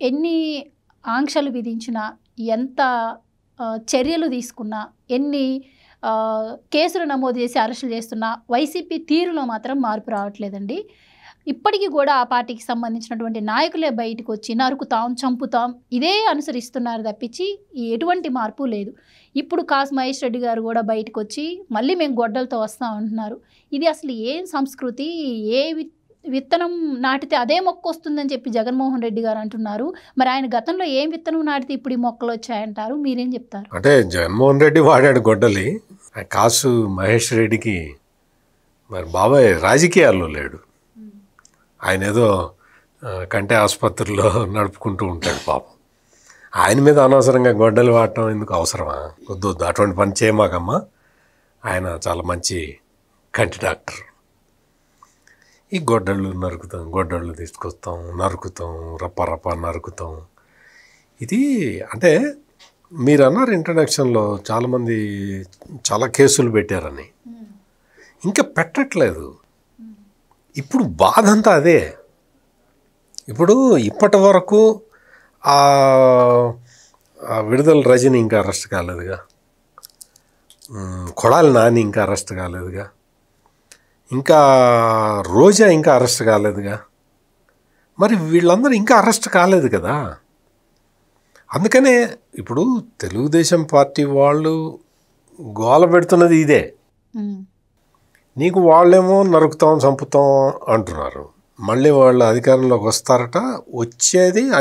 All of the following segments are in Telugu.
ఎన్ని ఆంక్షలు విధించినా, ఎంత చర్యలు తీసుకున్నా, ఎన్ని కేసులు నమోదు చేసి అరెస్టులు చేస్తున్నా వైసీపీ తీరులో మాత్రం మార్పు రావట్లేదండి. ఇప్పటికీ కూడా ఆ పార్టీకి సంబంధించినటువంటి నాయకులే బయటకు వచ్చి నరుకుతాం, చంపుతాం ఇదే అనుసరిస్తున్నారు తప్పించి ఎటువంటి మార్పు లేదు. ఇప్పుడు కాసు మహేష్ రెడ్డి గారు కూడా బయటకు వచ్చి మళ్ళీ మేము గొడ్డలతో వస్తాం అంటున్నారు. ఇది అసలు ఏం సంస్కృతి? ఏ విత్తనం నాటితే అదే మొక్క వస్తుందని చెప్పి జగన్మోహన్ రెడ్డి గారు అంటున్నారు. మరి ఆయన గతంలో ఏం విత్తనం నాటితే ఇప్పుడు ఈ మొక్కలు వచ్చాయంటారు? మీరేం చెప్తారు? అంటే జగన్మోహన్ రెడ్డి వాడాడు గొడ్డలి, కాసు మహేష్ రెడ్డికి మరి బాబాయ్ రాజకీయాల్లో లేడు. ఆయన ఏదో కంటే ఆసుపత్రిలో నడుపుకుంటూ ఉంటాడు పాపం. ఆయన మీద అనవసరంగా గొడ్డలు వాడటం ఎందుకు అవసరమా? వద్దు, అటువంటి పని చేయమాకమ్మా. ఆయన చాలా మంచి కంటి డాక్టర్. ఈ గొడ్డళ్ళు నరుకుతాం, గొడ్డళ్ళు తీసుకొస్తాం, నరుకుతాం, రప్ప నరుకుతాం. ఇది అంటే మీరు అన్నారు ఇంట్రడక్షన్లో చాలామంది చాలా కేసులు పెట్టారని. ఇంకా పెట్టట్లేదు. ఇప్పుడు బాధ అంతా అదే. ఇప్పుడు ఇప్పటి వరకు విడుదల రజని ఇంకా అరెస్ట్ కాలేదుగా, కొడాలి నాని ఇంకా అరెస్ట్ కాలేదుగా, ఇంకా రోజా ఇంకా అరెస్ట్ కాలేదుగా. మరి వీళ్ళందరూ ఇంకా అరెస్ట్ కాలేదు కదా. అందుకనే ఇప్పుడు తెలుగుదేశం పార్టీ వాళ్ళు గోల పెడుతున్నది ఇదే. నీకు వాళ్ళేమో నరుకుతాం, చంపుతాం అంటున్నారు. మళ్ళీ వాళ్ళు అధికారంలోకి వస్తారట,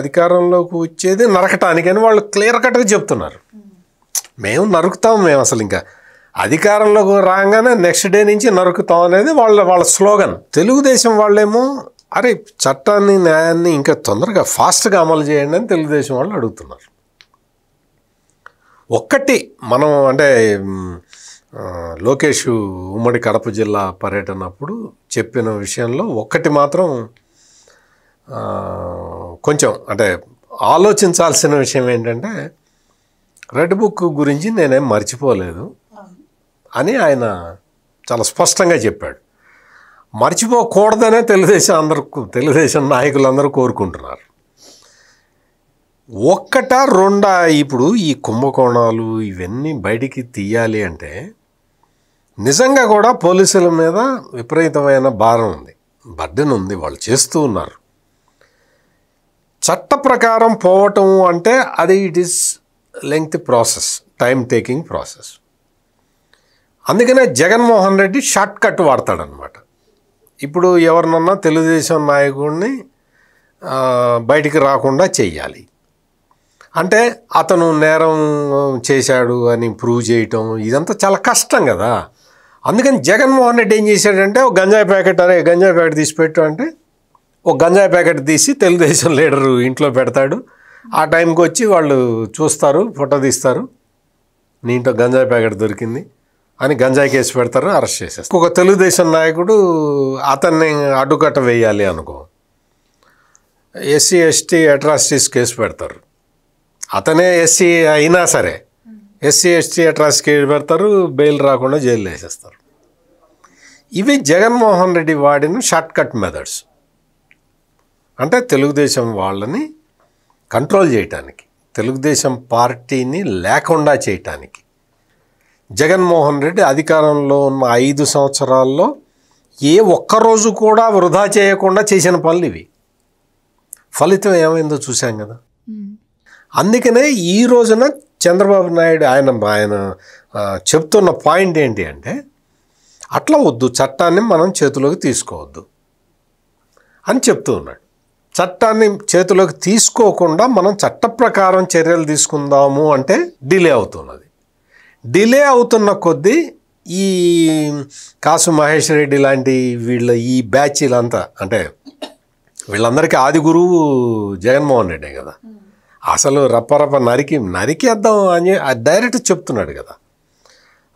అధికారంలోకి వచ్చేది నరకటానికని వాళ్ళు క్లియర్ కట్గా చెప్తున్నారు. మేము నరుకుతాం, మేము అసలు ఇంకా అధికారంలోకి రాగానే నెక్స్ట్ డే నుంచి నరుకుతాం అనేది వాళ్ళ స్లోగన్. తెలుగుదేశం వాళ్ళేమో అరే చట్టాన్ని, న్యాయాన్ని ఇంకా తొందరగా ఫాస్ట్గా అమలు చేయండి అని తెలుగుదేశం వాళ్ళు అడుగుతున్నారు. ఒక్కటి మనం అంటే లోకేష్ ఉమ్మడి కడప జిల్లా పర్యటన అప్పుడు చెప్పిన విషయంలో ఒక్కటి మాత్రం కొంచెం అంటే ఆలోచించాల్సిన విషయం ఏంటంటే, రెడ్ బుక్ గురించి నేనేం మర్చిపోలేదు అని ఆయన చాలా స్పష్టంగా చెప్పాడు. మర్చిపోకూడదనే తెలుగుదేశం నాయకులందరూ కోరుకుంటున్నారు. ఒక్కట రెండా ఇప్పుడు ఈ కుంభకోణాలు ఇవన్నీ బయటికి తీయాలి అంటే నిజంగా కూడా పోలీసుల మీద విపరీతమైన భారం ఉంది, బర్డెన్ ఉంది, వాళ్ళు చేస్తూ ఉన్నారు. చట్ట ప్రకారం పోవటం అంటే అది it is length process, time taking process. అందుకనే జగన్మోహన్ రెడ్డి షార్ట్ కట్ వాడతాడనమాట. ఇప్పుడు ఎవరినన్నా తెలుగుదేశం నాయకుడిని బయటికి రాకుండా చెయ్యాలి అంటే అతను నేరం చేశాడు అని ప్రూవ్ చేయటం ఇదంతా చాలా కష్టం కదా. అందుకని జగన్మోహన్ రెడ్డి ఏం చేశాడంటే ఒక గంజాయి ప్యాకెట్ తీసి పెట్టు అంటే ఒక గంజాయి ప్యాకెట్ తీసి తెలుగుదేశం లీడరు ఇంట్లో పెడతాడు. ఆ టైంకి వచ్చి వాళ్ళు చూస్తారు, ఫోటో తీస్తారు, నీ ఇంట్లో గంజాయి ప్యాకెట్ దొరికింది అని గంజాయి కేసు పెడతారు, అరెస్ట్ చేసేస్తారు. ఒక తెలుగుదేశం నాయకుడు అతన్ని అడ్డుకట్ట వేయాలి అనుకో, ఎస్సీ ఎస్టీ అట్రాసిటీస్ కేసు పెడతారు. అతనే ఎస్సీ అయినా సరే ఎస్సీ ఎస్టీ అట్రాసిటీ కేసు పెడతారు, బెయిల్ రాకుండా జైల్లో వేసేస్తారు. ఇవి జగన్మోహన్ రెడ్డి వాడిన షార్ట్ కట్ మెథడ్స్. అంటే తెలుగుదేశం వాళ్ళని కంట్రోల్ చేయటానికి, తెలుగుదేశం పార్టీని లేకుండా చేయటానికి. జగన్మోహన్ రెడ్డి అధికారంలో ఉన్న 5 సంవత్సరాల్లో ఏ ఒక్కరోజు కూడా వృధా చేయకుండా చేసిన పనులు ఇవి. ఫలితం ఏమైందో చూసాం కదా. అందుకనే ఈ రోజున చంద్రబాబు నాయుడు ఆయన చెప్తున్న పాయింట్ ఏంటి అంటే, అట్లా వద్దు, చట్టాన్ని మనం చేతిలోకి తీసుకోవద్దు అని చెప్తూ ఉన్నాడు. చట్టాన్ని చేతిలోకి తీసుకోకుండా మనం చట్ట ప్రకారం చర్యలు తీసుకుందాము అంటే డిలే అవుతున్నది. డిలే అవుతున్న కొద్దీ ఈ కాసు మహేష్ రెడ్డి లాంటి ఈ బ్యాచీలంతా అంటే వీళ్ళందరికీ ఆది గురువు జగన్మోహన్ రెడ్డే కదా. అసలు రప్పరప్ప నరికేద్దాం అని డైరెక్ట్ చెప్తున్నాడు కదా.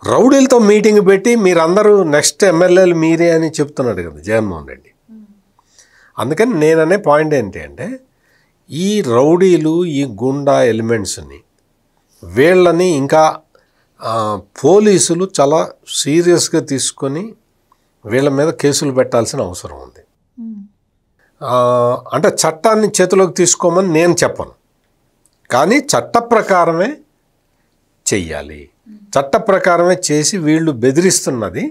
రౌడీలతో మీటింగ్ పెట్టి మీరందరూ నెక్స్ట్ ఎమ్మెల్యేలు మీరే అని చెప్తున్నాడు కదా జగన్మోహన్ రెడ్డి. అందుకని నేననే పాయింట్ ఏంటి అంటే, ఈ రౌడీలు, ఈ గుండా ఎలిమెంట్స్ని వీళ్ళని ఇంకా పోలీసులు చాలా సీరియస్గా తీసుకొని వీళ్ళ మీద కేసులు పెట్టాల్సిన అవసరం ఉంది. అంటే చట్టాన్ని చేతిలోకి తీసుకోమని నేను చెప్పను, కానీ చట్ట ప్రకారమే చెయ్యాలి. చట్ట ప్రకారమే చేసి వీళ్ళు బెదిరిస్తున్నది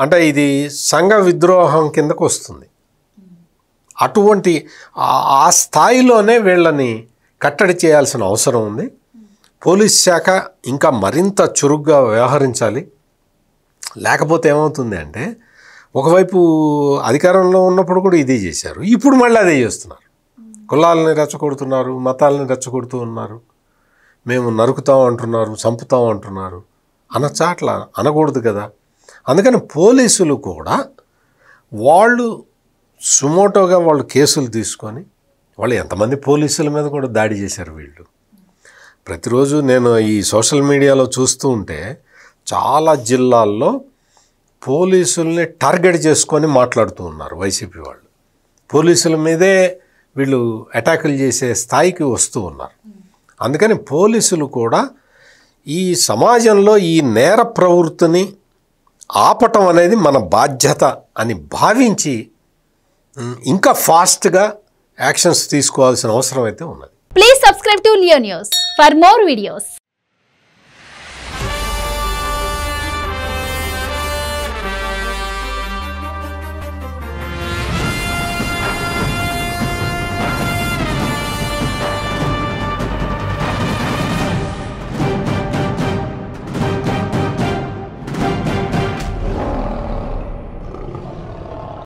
అంటే ఇది సంఘ విద్రోహం కిందకు వస్తుంది. అటువంటి ఆ స్థాయిలోనే వీళ్ళని కట్టడి చేయాల్సిన అవసరం ఉంది. పోలీస్ శాఖ ఇంకా మరింత చురుగ్గా వ్యవహరించాలి. లేకపోతే ఏమవుతుంది అంటే ఒకవైపు అధికారంలో ఉన్నప్పుడు కూడా ఇదే చేశారు, ఇప్పుడు మళ్ళీ అదే చేస్తున్నారు. కులాలని రెచ్చగొడుతున్నారు, మతాలని రెచ్చగొడుతూ ఉన్నారు. మేము నరుకుతాం అంటున్నారు, చంపుతాం అంటున్నారు. అనచాట్ల అనకూడదు కదా. అందుకని పోలీసులు కూడా వాళ్ళు సుమోటోగా వాళ్ళు కేసులు తీసుకొని వాళ్ళు ఎంతమంది పోలీసుల మీద కూడా దాడి చేశారు వీళ్ళు. ప్రతిరోజు నేను ఈ సోషల్ మీడియాలో చూస్తూ ఉంటే చాలా జిల్లాల్లో పోలీసుల్ని టార్గెట్ చేసుకొని మాట్లాడుతూ ఉన్నారు వైసీపీ వాళ్ళు. పోలీసుల మీదే వీళ్ళు అటాకులు చేసే స్థాయికి వస్తూ ఉన్నారు. అందుకని పోలీసులు కూడా ఈ సమాజంలో ఈ నేర ప్రవృత్తిని ఆపటం అనేది మన బాధ్యత అని భావించి ఇంకా ఫాస్ట్గా యాక్షన్స్ తీసుకోవాల్సిన అవసరం అయితే ఉన్నది. Please subscribe to Leo news for more videos.